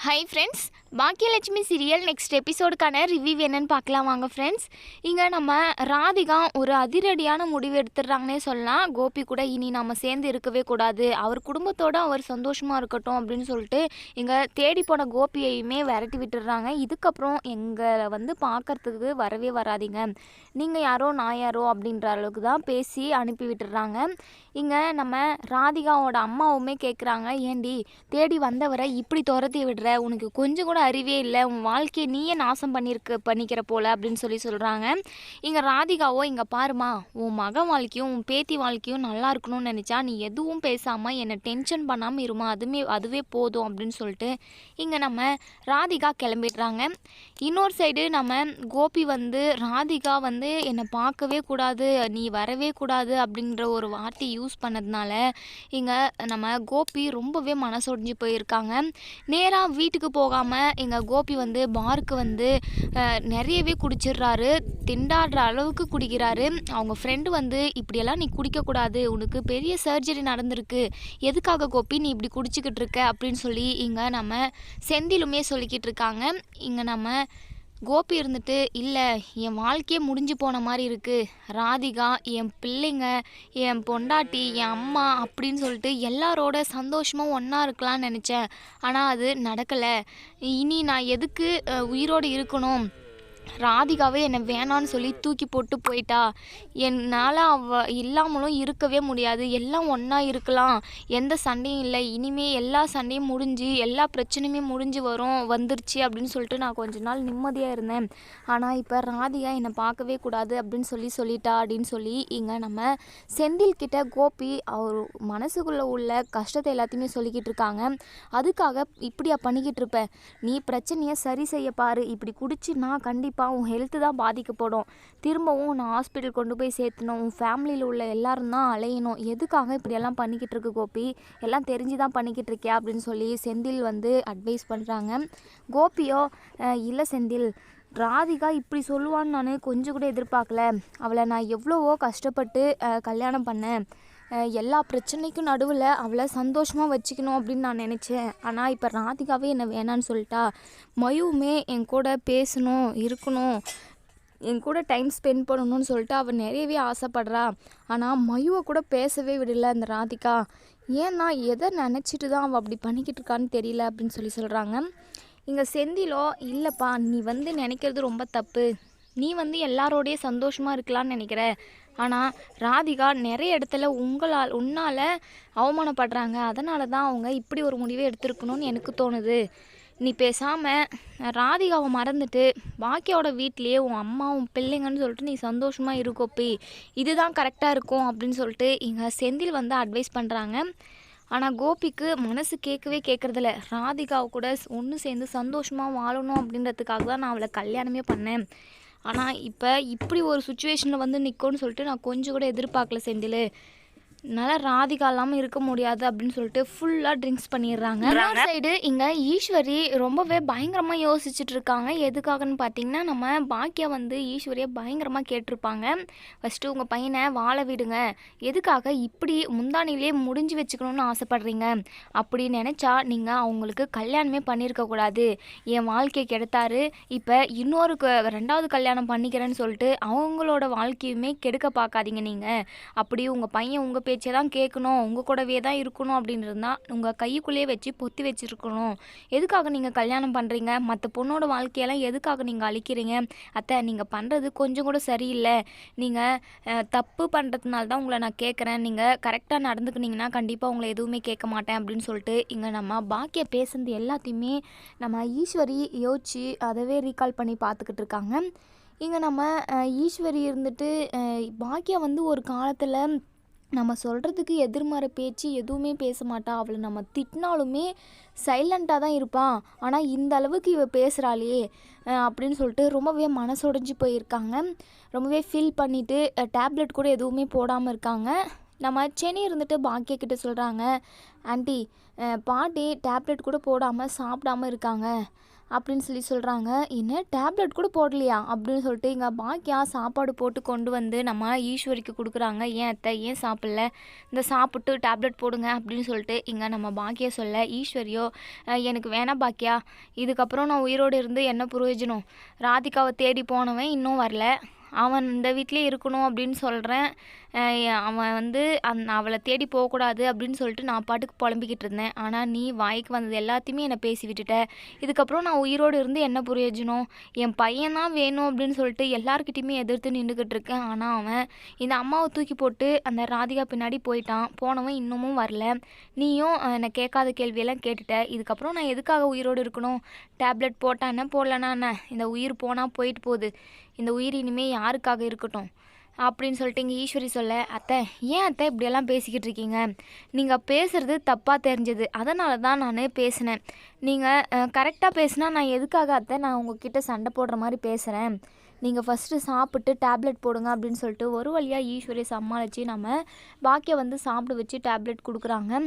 Hi friends, Baakiyalakshmi serial next எபிசோடுக்கான review என்னன்னு பார்க்கலாம் வாங்க ஃப்ரெண்ட்ஸ். இங்கே நம்ம ராதிகா ஒரு அதிரடியான முடிவு எடுத்துடுறாங்கன்னே சொல்லலாம். கோபி கூட இனி நம்ம சேர்ந்து இருக்கவே கூடாது, அவர் குடும்பத்தோடு அவர் சந்தோஷமாக இருக்கட்டும் அப்படின்னு சொல்லிட்டு இங்கே தேடி போன கோபியையுமே விரட்டி விட்டுடுறாங்க. இதுக்கப்புறம் எங்களை பார்க்கறதுக்கு வரவே வராதிங்க, நீங்கள் யாரோ நான் யாரோ அப்படின்ற அளவுக்கு தான் பேசி அனுப்பி விட்டுடுறாங்க. இங்கே நம்ம ராதிகாவோட அம்மாவுமே கேட்குறாங்க, ஏண்டி தேடி வந்தவரை இப்படி துரத்தி விடுற, உனக்கு கொஞ்சம் கூட அறிவே இல்லை, உன் வாழ்க்கையை நீயே நாசம் பண்ணிக்கிற போல அப்படின்னு சொல்கிறாங்க. இங்கே ராதிகாவோ, இங்கே பாருமா, உன் மகன் வாழ்க்கையும் உன் பேத்தி வாழ்க்கையும் நல்லா இருக்கணும்னு நினச்சா நீ எதுவும் பேசாமல் என்னை டென்ஷன் பண்ணாமல் இருமா, அதுவே போதும் அப்படின்னு சொல்லிட்டு இங்கே நம்ம ராதிகா கிளம்பிடுறாங்க. இன்னொரு சைடு நம்ம கோபி ராதிகா என்னை பார்க்கவே கூடாது, நீ வரவே கூடாது அப்படின்ற ஒரு வார்த்தையை யூஸ் பண்ணதுனால இங்கே நம்ம கோபி ரொம்பவே மனசொடிஞ்சு போயிருக்காங்க. நேராக வீட்டுக்கு போகாமல் எங்கள் கோபி பாருக்கு நிறையவே குடிச்சிடுறாரு, திண்டாடுற அளவுக்கு குடிக்கிறாரு. அவங்க ஃப்ரெண்டு இப்படியெல்லாம் நீ குடிக்கக்கூடாது, உனக்கு பெரிய சர்ஜரி நடந்திருக்கு, எதுக்காக கோபி நீ இப்படி குடிச்சிக்கிட்டு இருக்க அப்படின்னு சொல்லி இங்கே நம்ம செந்திலுமே சொல்லிக்கிட்டு இருக்காங்க. இங்கே நம்ம கோபி இல்லை, என் வாழ்க்கையே முடிஞ்சு போன மாதிரி இருக்குது, ராதிகா என் பிள்ளைங்க, என் பொண்டாட்டி, என் அம்மா அப்படின்னு சொல்லிட்டு எல்லாரோட சந்தோஷமாக ஒன்றா இருக்கலாம்னு நினச்சேன், ஆனால் அது நடக்கலை, இனி நான் எதுக்கு உயிரோடு இருக்கணும், ராதிகாவே என்னை வேணான்னு சொல்லி தூக்கி போட்டு போயிட்டா, என்னால் இல்லாமலும் இருக்கவே முடியாது, எல்லாம் ஒன்றா இருக்கலாம், எந்த சண்டையும் இல்லை, இனிமேல் எல்லா சண்டையும் முடிஞ்சு எல்லா பிரச்சனையுமே வந்துருச்சு அப்படின்னு சொல்லிட்டு நான் கொஞ்ச நாள் நிம்மதியாக இருந்தேன். ஆனால் இப்போ ராதிகா என்னை பார்க்கவே கூடாது அப்படின்னு சொல்லிட்டா அப்படின்னு சொல்லி இங்கே நம்ம செந்தில் கிட்ட கோபி அவர் மனசுக்குள்ளே உள்ள கஷ்டத்தை எல்லாத்தையுமே சொல்லிக்கிட்டு இருக்காங்க. அதுக்காக இப்படியா பண்ணிக்கிட்டு இருப்பேன், நீ பிரச்சனையை சரி செய்ய பாரு, இப்படி குடிச்சு நான் கண்டிப்பாக உன் ஹெல்த்து தான் பாதிக்கப்படும், திரும்பவும் நான் ஹாஸ்பிட்டல் கொண்டு போய் சேர்த்தணும், உன் ஃபேமிலியில் உள்ள எல்லாரும் தான் அலையணும், எதுக்காக இப்படியெல்லாம் பண்ணிக்கிட்டு இருக்கு கோபி, எல்லாம் தெரிஞ்சு தான் பண்ணிக்கிட்டு இருக்கியா அப்படின்னு சொல்லி செந்தில் அட்வைஸ் பண்ணுறாங்க. கோபியோ, இல்லை செந்தில், ராதிகா இப்படி சொல்லுவான்னு நான் கொஞ்சம் கூட எதிர்பார்க்கல, அவளை நான் எவ்வளவோ கஷ்டப்பட்டு கல்யாணம் பண்ணேன், எல்லா பிரச்சனைக்கும் நடுவில் அவளை சந்தோஷமாக வச்சுக்கணும் அப்படின்னு நான் நினச்சேன், ஆனால் இப்போ ராதிகாவே என்னை வேணான்னு சொல்லிட்டா, மயுவுமே என் கூட பேசணும், இருக்கணும், என் கூட டைம் ஸ்பெண்ட் பண்ணணும்னு சொல்லிட்டு அவள் நிறையவே ஆசைப்படுறா, ஆனால் மயுவை கூட பேசவே விடலை அந்த ராதிகா, ஏன்னா எதை நினச்சிட்டு தான் அவள் அப்படி பண்ணிக்கிட்டு இருக்கான்னு தெரியல அப்படின்னு சொல்கிறாங்க. இங்கே செந்திலோ, இல்லைப்பா நீ நினைக்கிறது ரொம்ப தப்பு, நீ எல்லாரோடைய சந்தோஷமாக இருக்கலான்னு நினைக்கிற, ஆனால் ராதிகா நிறைய இடத்துல உன்னால் அவமானப்படுறாங்க, அதனால தான் அவங்க இப்படி ஒரு முடிவை எடுத்துருக்கணும்னு எனக்கு தோணுது, நீ பேசாமல் ராதிகாவை மறந்துட்டு பாக்கியோட வீட்லேயே உன் அம்மா உன் பிள்ளைங்கன்னு சொல்லிட்டு நீ சந்தோஷமாக இருக்கோப்பி, இதுதான் கரெக்டாக இருக்கும் அப்படின்னு சொல்லிட்டு இங்கே செந்தில் அட்வைஸ் பண்ணுறாங்க. ஆனால் கோபிக்கு மனசு கேட்குறதில்ல, ராதிகாவை கூட ஒன்று சேர்ந்து சந்தோஷமாக வாழணும் அப்படின்றதுக்காக தான் நான் அவளை கல்யாணமே பண்ணேன், ஆனால் இப்போ இப்படி ஒரு சுச்சுவேஷனில் நிற்கும்னு சொல்லிட்டு நான் கொஞ்சம் கூட எதிர்பார்க்கல செந்தில், என்னால் ராதிகா இல்லாமல் இருக்க முடியாது அப்படின்னு சொல்லிட்டு ஃபுல்லாக ட்ரிங்க்ஸ் பண்ணிடுறாங்க. சைடு இங்கே ஈஸ்வரி ரொம்பவே பயங்கரமாக யோசிச்சுட்டு இருக்காங்க. எதுக்காகன்னு பார்த்தீங்கன்னா, நம்ம பாக்கியா ஈஸ்வரியை பயங்கரமாக கேட்டிருப்பாங்க, ஃபஸ்ட்டு உங்கள் பையனை வாழ விடுங்க, எதுக்காக இப்படி முந்தானிலே முடிஞ்சு வச்சுக்கணும்னு ஆசைப்பட்றீங்க, அப்படி நினச்சா நீங்கள் அவங்களுக்கு கல்யாணமே பண்ணியிருக்கக்கூடாது, என் வாழ்க்கையை கெடுத்தாரு, இப்போ இன்னொரு 2வது கல்யாணம் பண்ணிக்கிறேன்னு சொல்லிட்டு அவங்களோட வாழ்க்கையுமே கெடுக்க பார்க்காதீங்க, நீங்கள் அப்படி உங்கள் பையன் உங்கள் பேச்சை தான் கேட்கணும், உங்கள் கூடவே தான் இருக்கணும் அப்படின்னு இருந்தால் உங்கள் கைக்குள்ளேயே வச்சு பொத்தி வச்சுருக்கணும், எதுக்காக நீங்கள் கல்யாணம் பண்ணுறீங்க, மற்ற பொண்ணோட வாழ்க்கையெல்லாம் எதுக்காக நீங்கள் அழிக்கிறீங்க, அத்தை நீங்கள் பண்ணுறது கொஞ்சம் கூட சரியில்லை, நீங்கள் தப்பு பண்ணுறதுனால தான் உங்களை நான் கேட்குறேன், நீங்கள் கரெக்டாக நடந்துக்கினீங்கன்னா கண்டிப்பாக உங்களை எதுவுமே கேட்க மாட்டேன் அப்படின்னு சொல்லிட்டு இங்கே நம்ம பாக்கிய பேசுனது எல்லாத்தையுமே நம்ம ஈஸ்வரி யோசிச்சு அதவே ரீகால் பண்ணி பார்த்துக்கிட்டு இருக்காங்க. இங்கே நம்ம ஈஸ்வரி பாக்கியா ஒரு காலத்தில் நம்ம சொல்கிறதுக்கு எதிர்மறை பேச்சு எதுவுமே பேச மாட்டா, அவளை நம்ம திட்டினாலுமே சைலண்ட்டாக தான் இருப்பான், ஆனால் இந்த அளவுக்கு இவ பேசுகிறாளே அப்படின்னு சொல்லிட்டு ரொம்பவே மனசொடைஞ்சு போயிருக்காங்க, ரொம்பவே ஃபீல் பண்ணிவிட்டு டேப்லெட் கூட எதுவுமே போடாமல் இருக்காங்க. நம்ம சென்னை இருந்துட்டு பாக்கியா கிட்ட சொல்கிறாங்க, ஆண்டி பாட்டி டேப்லெட் கூட போடாமல் சாப்பிடாமல் இருக்காங்க அப்படின்னு சொல்கிறாங்க. என்ன டேப்லெட் கூட போடலையா அப்படின்னு சொல்லிட்டு இங்கே பாக்கியா சாப்பாடு போட்டு கொண்டு வந்து நம்ம ஈஸ்வரிக்கு கொடுக்குறாங்க. ஏன் அத்தை ஏன் சாப்பிடல, இந்த சாப்பிட்டு டேப்லெட் போடுங்க அப்படின்னு சொல்லிட்டு இங்கே நம்ம பாக்கியா சொல்ல, ஈஸ்வரியோ எனக்கு வேணாம் பாக்கியா, இதுக்கப்புறம் நான் உயிரோடு இருந்து என்ன பிரயோஜனம், ராதிகாவை தேடி போனவன் இன்னும் வரல, அவன் இந்த வீட்டிலே இருக்கணும் அப்படின்னு சொல்கிறேன், அவன் வந்து அவளை தேடி போகக்கூடாது அப்படின்னு சொல்லிட்டு நான் பாட்டுக்கு புலம்பிக்கிட்டு இருந்தேன். ஆனால் நீ வாய்க்கு வந்தது எல்லாத்தையுமே என்னை பேசி விட்டுட்ட, இதுக்கப்புறம் நான் உயிரோடு இருந்து என்ன பிரயோஜனம், என் பையன்தான் வேணும் அப்படின்னு சொல்லிட்டு எல்லாருக்கிட்டையுமே எதிர்த்து நின்றுக்கிட்டு இருக்கேன். ஆனால் அவன் இந்த அம்மாவை தூக்கி போட்டு அந்த ராதிகா பின்னாடி போனவன் இன்னமும் வரல, நீயும் என்னை கேட்காத கேள்வியெல்லாம் கேட்டுட்ட, இதுக்கப்புறம் நான் எதுக்காக உயிரோடு இருக்கணும், டேப்லெட் போட்டால் என்ன போடலன்னா என்ன, இந்த உயிர் போனால் போயிட்டு போகுது, இந்த உயிர் இனிமேல் யாருக்காக இருக்கட்டும் அப்படின்னு சொல்லிட்டு இங்கே ஈஸ்வரி சொல்ல, அத்தை ஏன் அத்தை இப்படியெல்லாம் பேசிக்கிட்டு இருக்கீங்க, நீங்கள் பேசுகிறது தப்பாக தெரிஞ்சது, அதனால தான் நான் பேசினேன், நீங்கள் கரெக்டாக பேசினா நான் எதுக்காக அத்தை நான் உங்ககிட்ட சண்டை போடுற மாதிரி பேசுகிறேன், நீங்கள் ஃபஸ்ட்டு சாப்பிட்டு டேப்லெட் போடுங்க அப்படின்னு சொல்லிட்டு ஒரு வழியாக ஈஸ்வரியை சமாளித்து நம்ம பாக்கியை வந்து சாப்பிட வச்சு டேப்லெட் கொடுக்குறாங்க.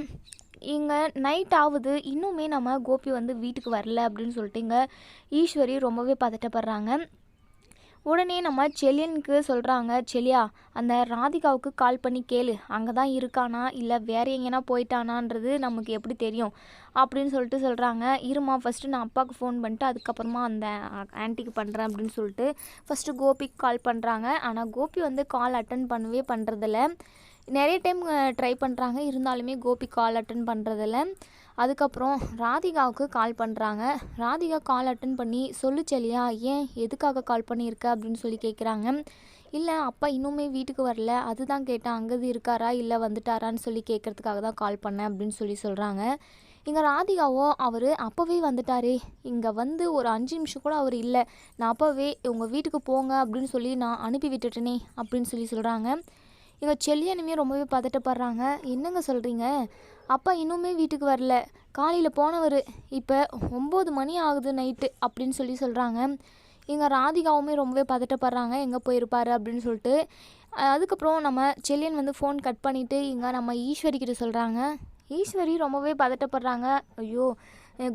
இங்கே நைட் ஆகுது, இன்னுமே நம்ம கோபி வந்து வீட்டுக்கு வரல அப்படின்னு சொல்லிட்டு இங்கே ஈஸ்வரி ரொம்பவே பதட்டப்படுறாங்க. உடனே நம்ம செல்லியனுக்கு சொல்கிறாங்க, செல்லியா அந்த ராதிகாவுக்கு கால் பண்ணி கேளு, அங்கே தான் இருக்கானா இல்லை வேறு எங்கேனா போயிட்டானான்றது நமக்கு எப்படி தெரியும் அப்படின்னு சொல்லிட்டு சொல்கிறாங்க. இருமா ஃபஸ்ட்டு நான் அப்பாவுக்கு ஃபோன் பண்ணிட்டு அதுக்கப்புறமா அந்த ஆன்ட்டிக்கு பண்ணுறேன் அப்படின்னு சொல்லிட்டு ஃபஸ்ட்டு கோபிக்கு கால் பண்ணுறாங்க. ஆனால் கோபி வந்து கால் அட்டன் பண்ணவே பண்ணுறதில்ல, நிறைய டைம் ட்ரை பண்ணுறாங்க, இருந்தாலுமே கோபி கால் அட்டன் பண்ணுறதில்ல. அதுக்கப்புறம் ராதிகாவுக்கு கால் பண்ணுறாங்க. ராதிகா கால் அட்டன் பண்ணி சொல்லு செல்லியா, ஏன் எதுக்காக கால் பண்ணியிருக்க அப்படின்னு சொல்லி கேட்குறாங்க. இல்லை அப்பா இன்னுமே வீட்டுக்கு வரல, அதுதான் கேட்டேன், அங்கே இருக்காரா இல்லை வந்துட்டாரான்னு சொல்லி கேட்குறதுக்காக தான் கால் பண்ணேன் அப்படின்னு சொல்கிறாங்க. இங்கே ராதிகாவோ அவர் அப்போவே வந்துட்டாரே, இங்கே வந்து ஒரு 5 நிமிஷம் கூட அவர் இல்லை, நான் அப்போவே உங்கள் வீட்டுக்கு போங்க அப்படின்னு சொல்லி நான் அனுப்பி விட்டுட்டேனே அப்படின்னு சொல்கிறாங்க. எங்கள் செல்லியனுமே ரொம்பவே பதட்டப்படுறாங்க. என்னங்க சொல்கிறீங்க, அப்பா இன்னுமே வீட்டுக்கு வரல, காலையில் போனவர் இப்போ 9 மணி ஆகுது நைட்டு அப்படின்னு சொல்கிறாங்க. எங்கள் ராதிகாவுமே ரொம்பவே பதட்டப்படுறாங்க, எங்கே போயிருப்பார் அப்படின்னு சொல்லிட்டு. அதுக்கப்புறம் நம்ம செல்லியன் வந்து ஃபோன் கட் பண்ணிவிட்டு இங்கே நம்ம ஈஸ்வரிக்கிட்ட சொல்கிறாங்க. ஈஸ்வரி ரொம்பவே பதட்டப்படுறாங்க. ஐயோ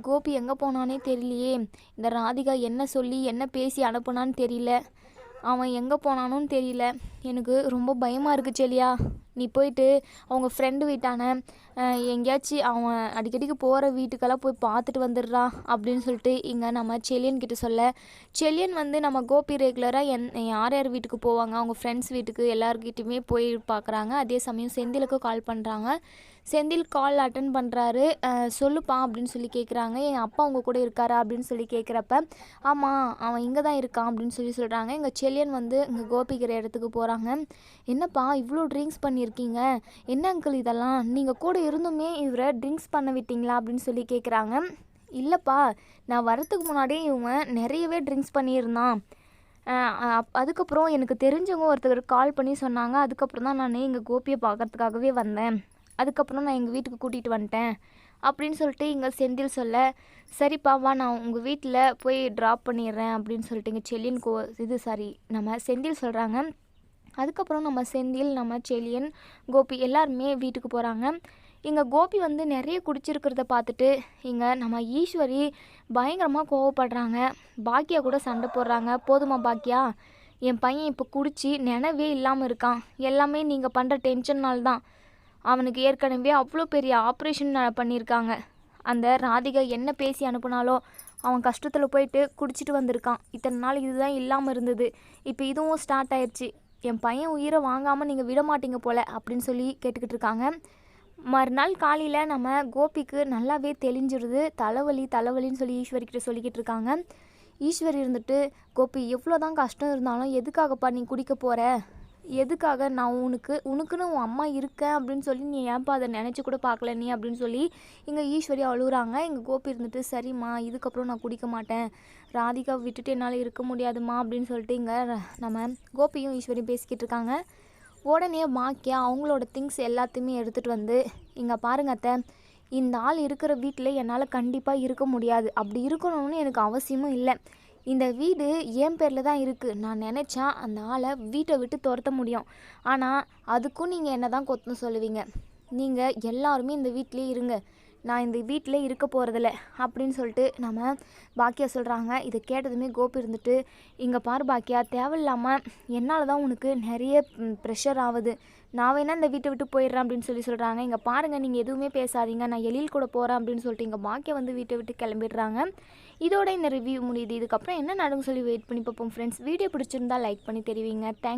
கோபி எங்கே போனானே தெரியலையே, இந்த ராதிகா என்ன சொல்லி என்ன பேசி அனுப்புனான்னு தெரியல, அவன் எங்கே போனானுன்னு தெரியல, எனக்கு ரொம்ப பயமாக இருக்குது செல்லியா, நீ போயிட்டு அவங்க ஃப்ரெண்டு வீட்டான எங்கேயாச்சும் அவன் அடிக்கடிக்கு போகிற வீட்டுக்கெல்லாம் போய் பார்த்துட்டு வந்துடுறா அப்படின்னு சொல்லிட்டு இங்கே நம்ம செல்லியன் கிட்ட சொல்ல, செல்லியன் வந்து நம்ம கோபி ரெகுலராக யார் யார் வீட்டுக்கு போவாங்க, அவங்க ஃப்ரெண்ட்ஸ் வீட்டுக்கு எல்லாருக்கிட்டையுமே போய் பார்க்குறாங்க. அதே சமயம் செந்திலுக்கு கால் பண்ணுறாங்க. செந்தில் கால் அட்டன் பண்ணுறாரு. சொல்லுப்பா அப்படின்னு சொல்லி கேட்குறாங்க. என் அப்பா உங்கள் கூட இருக்காரா அப்படின்னு சொல்லி கேட்குறப்ப, ஆமாம் அவன் இங்கே தான் இருக்கான் அப்படின்னு சொல்கிறாங்க. எங்கள் செல்லியன் வந்து இங்கே கோபிக்கிற இடத்துக்கு போகிறாங்க. என்னப்பா இவ்வளோ ட்ரிங்க்ஸ் பண்ணியிருக்கீங்க, என்ன அங்கிள் இதெல்லாம், நீங்கள் கூட இருந்துமே இவரை ட்ரிங்க்ஸ் பண்ண விட்டீங்களா அப்படின்னு சொல்லி கேட்குறாங்க. இல்லைப்பா நான் வரத்துக்கு முன்னாடியே இவன் நிறையவே ட்ரிங்க்ஸ் பண்ணியிருந்தான், அதுக்கப்புறம் எனக்கு தெரிஞ்சவங்க ஒருத்தர் கால் பண்ணி சொன்னாங்க, அதுக்கப்புறம் தான் நான் எங்கள் கோபியை பார்க்கறதுக்காகவே வந்தேன், அதுக்கப்புறம் நான் எங்கள் வீட்டுக்கு கூட்டிகிட்டு வந்துட்டேன் அப்படின்னு சொல்லிட்டு இங்கே செந்தில் சொல்ல, சரிப்பா வா நான் உங்கள் வீட்டில் போய் ட்ராப் பண்ணிடுறேன் அப்படின்னு சொல்லிட்டு இங்கே செல்லியன் நம்ம செந்தில் சொல்கிறாங்க. அதுக்கப்புறம் நம்ம செந்தில் நம்ம செல்லியன் கோபி எல்லாருமே வீட்டுக்கு போகிறாங்க. இங்கே கோபி வந்து நிறைய குடிச்சிருக்கிறத பார்த்துட்டு இங்கே நம்ம ஈஸ்வரி பயங்கரமாக கோவப்படுறாங்க. பாக்கியா கூட சண்டை போடுறாங்க. போதுமா பாக்கியா, என் பையன் இப்போ குடிச்சு நினைவே இல்லாமல் இருக்கான், எல்லாமே நீங்கள் பண்ணுற டென்ஷன்னால்தான், அவனுக்கு ஏற்கனவே அவ்வளோ பெரிய ஆப்ரேஷன் பண்ணியிருக்காங்க, அந்த ராதிகா என்ன பேசி அனுப்புனாலோ அவன் கஷ்டத்தில் போயிட்டு குடிச்சிட்டு வந்திருக்கான், இத்தனை நாள் இதுதான் இல்லாமல் இருந்தது, இப்போ இதுவும் ஸ்டார்ட் ஆயிடுச்சு, என் பையன் உயிரை வாங்காமல் நீங்கள் விட மாட்டீங்க போல் அப்படின்னு சொல்லி கேட்டுக்கிட்டு இருக்காங்க. மறுநாள் காலையில் நம்ம கோபிக்கு நல்லாவே தெளிஞ்சிருது, தலைவலின்னு சொல்லி ஈஸ்வரிக்கிட்ட சொல்லிக்கிட்டு இருக்காங்க. ஈஸ்வரி இருந்துட்டு, கோபி எவ்வளோ தான் கஷ்டம் இருந்தாலும் எதுக்காகப்பா நீ குடிக்க போகிற, எதுக்காக, நான் உனக்குன்னு உன் அம்மா இருக்கேன் அப்படின்னு சொல்லி நீ ஏன்ப்பா அதை நினச்சி கூட பார்க்கல நீ அப்படின்னு சொல்லி இங்கே ஈஸ்வரி அழுகுறாங்க. இங்கே கோபி இருந்துட்டு, சரிம்மா இதுக்கப்புறம் நான் குடிக்க மாட்டேன், ராதிகா விட்டுட்டு என்னால் இருக்க முடியாதுமா அப்படின்னு சொல்லிட்டு இங்கே நம்ம கோபியும் ஈஸ்வரியும் பேசிக்கிட்டு இருக்காங்க. உடனே பாக்கியா அவங்களோட திங்ஸ் எல்லாத்தையுமே எடுத்துகிட்டு வந்து, இங்கே பாருங்க அத்தை, இந்த ஆள் இருக்கிற வீட்டில் என்னால் கண்டிப்பாக இருக்க முடியாது, அப்படி இருக்கணும்னு எனக்கு அவசியமும் இல்லை, இந்த வீடு என் பேரில் தான் இருக்குது. நான் நினச்சா அந்த ஆளை வீட்டை விட்டு துரத்த முடியும். ஆனால் அதுக்கும் நீங்கள் என்ன தான் கொத்தணும் சொல்லுவீங்க. நீங்கள் எல்லாருமே இந்த வீட்டிலே இருங்க, நான் இந்த வீட்டில் இருக்க போகிறதில்ல அப்படின்னு சொல்லிட்டு நம்ம பாக்கியா சொல்கிறாங்க. இதை கேட்டதுமே கோபி இருந்துட்டு, இங்கே பாரு பாக்கியா, தேவையில்லாமல் என்னால் தான் உனக்கு நிறைய ப்ரெஷர் ஆகுது, நான் வேணா இந்த வீட்டை விட்டு போயிடுறேன் அப்படின்னு சொல்கிறாங்க. இங்கே பாருங்கள், நீங்கள் எதுவுமே பேசாதீங்க, நான் எழில் கூட போகிறேன் அப்படின்னு சொல்லிட்டு இங்கே பாக்கியா வந்து வீட்டை விட்டு கிளம்பிடுறாங்க. இதோட இந்த ரிவ்யூ முடியுது. இதுக்கப்புறம் என்ன நடக்கும் சொல்லி வெயிட் பண்ணி பார்ப்போம் ஃப்ரெண்ட்ஸ். வீடியோ பிடிச்சிருந்தா லைக் பண்ணி தெரிவிங்க. தேங்க்ஸ்.